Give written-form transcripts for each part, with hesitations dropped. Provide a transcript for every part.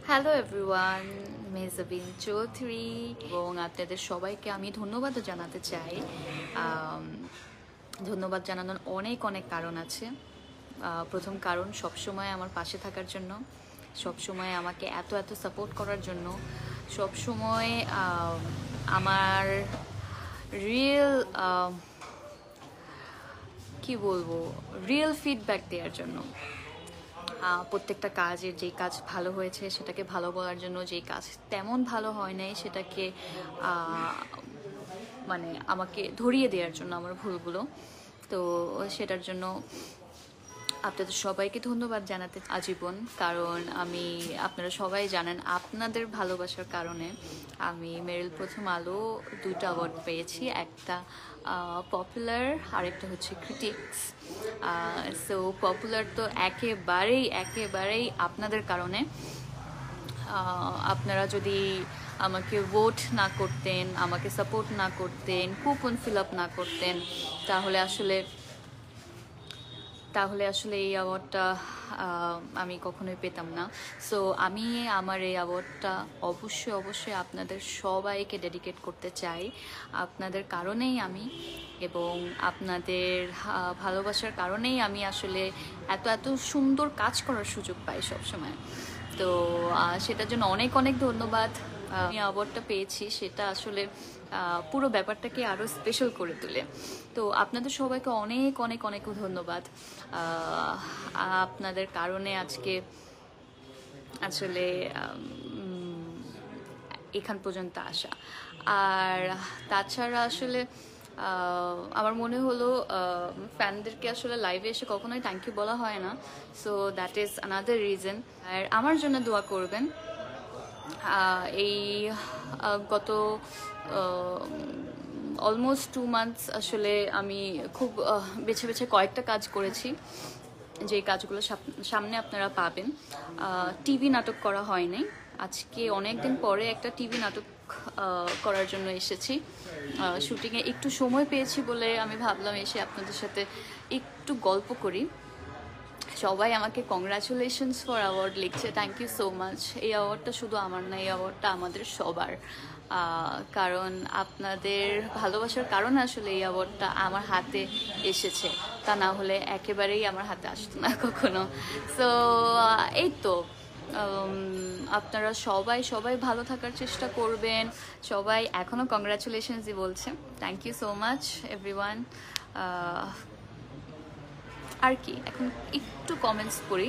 Hello everyone, Mehjabin Chowdhury এবং আপনাদের সবাইকে আমি ধন্যবাদও জানাতে চাই। ধন্যবাদ জানানোর অনেক অনেক কারণ আছে। প্রথম কারণ, সবসময় আমার পাশে থাকার জন্য, সবসময় আমাকে এত এত সাপোর্ট করার জন্য, সবসময় আমার রিয়েল কি বলবো রিয়েল ফিডব্যাক দেওয়ার জন্য। প্রত্যেকটা কাজের যেই কাজ ভালো হয়েছে সেটাকে ভালো বলার জন্য, যেই কাজ তেমন ভালো হয় নাই সেটাকে মানে আমাকে ধরিয়ে দেওয়ার জন্য আমার ভুলগুলো। তো সেটার জন্য আপনাদের সবাইকে ধন্যবাদ জানাতে আজীবন। কারণ আপনারা সবাই জানেন, আপনাদের ভালোবাসার কারণে আমি মেরিল প্রথম আলো 2টা অ্যাওয়ার্ড পেয়েছি, একটা পপুলার আরেকটা হচ্ছে ক্রিটিক্স। সো পপুলার তো একেবারেই আপনাদের কারণে। আপনারা যদি আমাকে ভোট না করতেন, আমাকে সাপোর্ট না করতেন, কুপন ফিল আপ না করতেন, তাহলে আসলে এই অ্যাওয়ার্ডটা আমি কখনোই পেতাম না। সো আমি আমার এই অ্যাওয়ার্ডটা অবশ্যই আপনাদের সবাইকে ডেডিকেট করতে চাই। আপনাদের কারণেই আমি, এবং আপনাদের ভালোবাসার কারণেই আমি আসলে এত এত সুন্দর কাজ করার সুযোগ পাই সবসময়। তো সেটার জন্য অনেক অনেক ধন্যবাদ। আমি অ্যাওয়ার্ডটা পেয়েছি, সেটা আসলে পুরো ব্যাপারটাকে আরও স্পেশাল করে তোলে। তো আপনাদের সবাইকে অনেক অনেক অনেক ধন্যবাদ। আপনাদের কারণে আজকে আসলে এখান পর্যন্ত আসা। আর তাছাড়া আসলে আমার মনে হলো ফ্যানদেরকে আসলে লাইভে এসে কখনোই থ্যাংক ইউ বলা হয় না। So that is another reason. আর আমার জন্য দোয়া করবেন। এই গত অলমোস্ট 2 মান্থস আসলে আমি খুব বেছে বেছে কয়েকটা কাজ করেছি, যে কাজগুলো সামনে আপনারা পাবেন। টিভি নাটক করা হয় নাই, আজকে অনেক দিন পরে একটা টিভি নাটক করার জন্য এসেছি। শুটিংয়ে একটু সময় পেয়েছি বলে আমি ভাবলাম এসে আপনাদের সাথে একটু গল্প করি। সবাই আমাকে কংগ্রাচুলেশনস ফর অ্যাওয়ার্ড লিখছে, থ্যাংক ইউ সো মাচ। এই অ্যাওয়ার্ডটা শুধু আমার না, এই অ্যাওয়ার্ডটা আমাদের সবার। কারণ আপনাদের ভালোবাসার কারণে আসলে এই অ্যাওয়ার্ডটা আমার হাতে এসেছে, তা না হলে একেবারেই আমার হাতে আসতো না কখনো। সো এই তো, আপনারা সবাই ভালো থাকার চেষ্টা করবেন। সবাই এখনও কংগ্রাচুলেশনসই বলছে, thank you so much everyone. আর কি, এখন একটু কমেন্টস করি।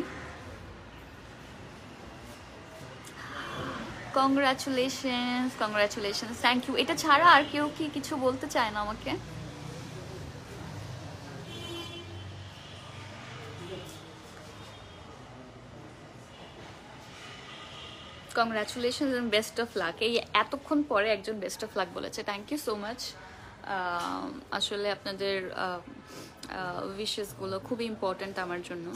Congratulations, thank you. এটা ছাড়া আর কেউ কি কিছু বলতে চায় না আমাকে? Congratulations and best of luck. এই এতক্ষণ পরে একজন বেস্ট অফ লাক বলেছে, থ্যাংক ইউ সো মাচ। আসলে আপনাদের উইশেসগুলো খুবই ইম্পর্ট্যান্ট আমার জন্য,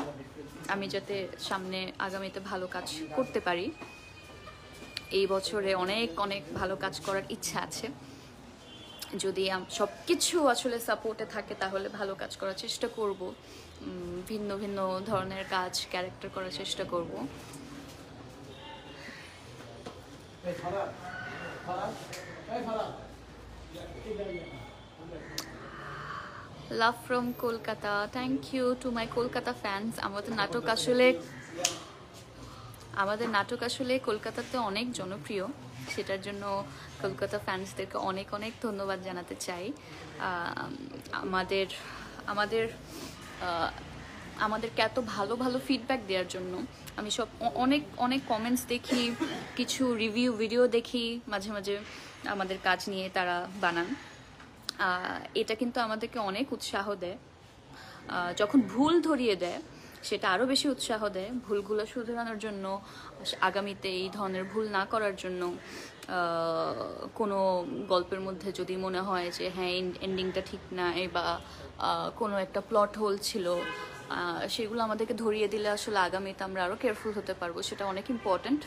আমি যাতে সামনে আগামীতে ভালো কাজ করতে পারি। এই বছরে অনেক অনেক ভালো কাজ করার ইচ্ছা আছে। যদি সব কিছু আসলে সাপোর্টে থাকে তাহলে ভালো কাজ করার চেষ্টা করব, ভিন্ন ভিন্ন ধরনের কাজ, ক্যারেক্টার করার চেষ্টা করব। Love from Kolkata, thank you to my Kolkata fans. আমাদের নাটক আসলে কলকাতাতে অনেক জনপ্রিয়, সেটার জন্য কলকাতা ফ্যান্সদেরকে অনেক অনেক ধন্যবাদ জানাতে চাই। আমাদেরকে এত ভালো ভালো ফিডব্যাক দেওয়ার জন্য। আমি অনেক অনেক কমেন্টস দেখি, কিছু রিভিউ ভিডিও দেখি মাঝে মাঝে আমাদের কাজ নিয়ে তারা বানান। এটা কিন্তু আমাদেরকে অনেক উৎসাহ দেয়। যখন ভুল ধরিয়ে দেয় সেটা আরও বেশি উৎসাহ দেয়, ভুলগুলো শুধরানোর জন্য, আগামীতে এই ধরনের ভুল না করার জন্য। কোনো গল্পের মধ্যে যদি মনে হয় যে হ্যাঁ এন্ডিংটা ঠিক না, বা কোনো একটা প্লট হোল ছিল, সেগুলো আমাদেরকে ধরিয়ে দিলে আসলে আগামীতে আমরা আরও কেয়ারফুল হতে পারবো, সেটা অনেক ইম্পর্ট্যান্ট।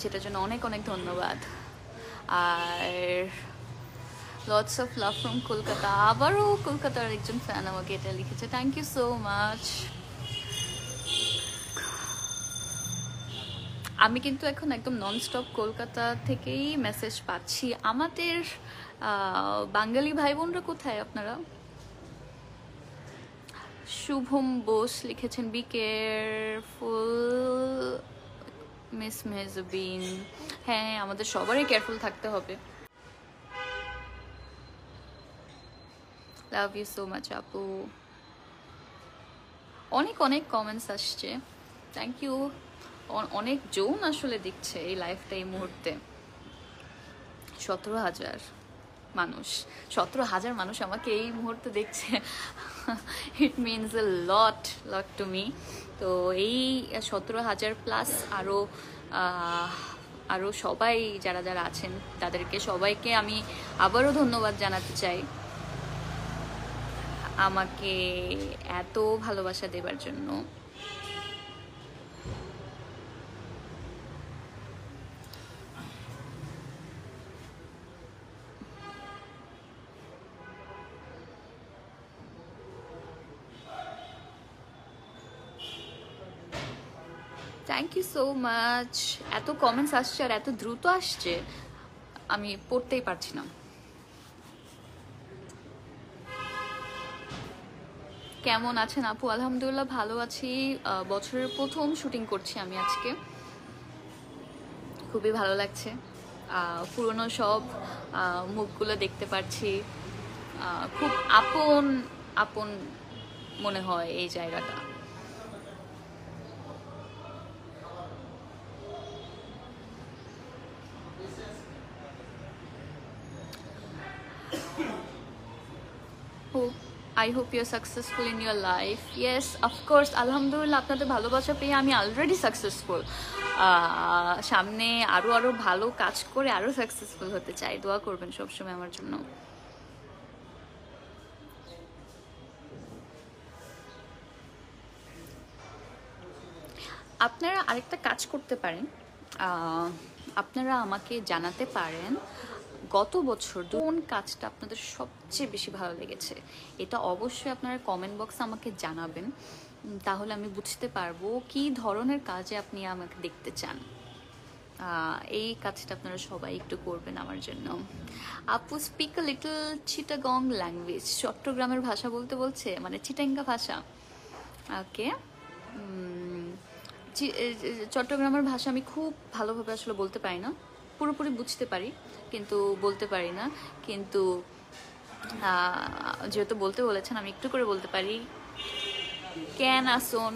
সেটার জন্য অনেক অনেক ধন্যবাদ। Are lots of love from Kolkata, আবারও কলকাতার একজন ফ্যান আমাকে এটা লিখেছে, থ্যাংক ইউ সো মাচ। আমি কিন্তু এখন একদম ননস্টপ কলকাতা থেকেই মেসেজ পাচ্ছি। আমাদের বাঙালি ভাই বোনরা কোথায় আপনারা? শুভম বোস লিখেছেন বি কেয়ারফুল মিস মেহজবিন। হ্যাঁ, আমাদের সবারই কেয়ারফুল থাকতে হবে। লাভ ইউ সো মাচ আপু। অনেক অনেক কমেন্টস আসছে, থ্যাংক ইউ। অনেক জন আসলে দেখছে এই লাইফটা এই মুহূর্তে। 17,000 মানুষ, 17,000 মানুষ আমাকে এই মুহূর্তে দেখছে। It means a lot lot to me. তো এই 17,000 প্লাস আরও আরও সবাই যারা যারা আছেন তাদেরকে সবাইকে আমি আবারও ধন্যবাদ জানাতে চাই আমাকে এত ভালোবাসা দেবার জন্য। Thank you so much. এত কমেন্টস আসছে আর এত দ্রুত আসছে, আমি পড়তেই পারছি না। কেমন আছেন আপু? আলহামদুলিল্লাহ ভালো আছি। বছরের প্রথম শুটিং করছি আমি আজকে, খুবই ভালো লাগছে। পুরনো সব মুখগুলো দেখতে পাচ্ছি, খুব আপন আপন মনে হয় এই জায়গাটা। I hope you're successful in your life. Yes, of course. আলহামদুলিল্লাহ আপনাদের ভালোবাসা পেয়ে আমি অলরেডি সাকসেসফুল। সামনে আরো আরো ভালো কাজ করে আরো সাকসেসফুল হতে চাই। দোয়া করবেন সবসময় আমার জন্য। আপনারা আরেকটা কাজ করতে পারেন, আপনারা আমাকে জানাতে পারেন গত বছর কোন কাজটা আপনাদের সবচেয়ে বেশি ভালো লেগেছে। এটা অবশ্যই আপনারা কমেন্ট বক্সে আমাকে জানাবেন, তাহলে আমি বুঝতে পারবো কি ধরনের কাজে আপনি আমাকে দেখতে চান। এই কাজটা আপনারা সবাই একটু করবেন আমার জন্য। আপু speak a little Chittagong language. চট্টগ্রামের ভাষা বলতে বলছে, মানে চিটাঙ্গা ভাষা। ওকে, চট্টগ্রামের ভাষা আমি খুব ভালোভাবে আসলে বলতে পারি না, পুরোপুরি বুঝতে পারি কিন্তু বলতে পারি না। কিন্তু যেহেতু বলতে বলেছেন আমি একটু করে বলতে পারি। কেন আসুন।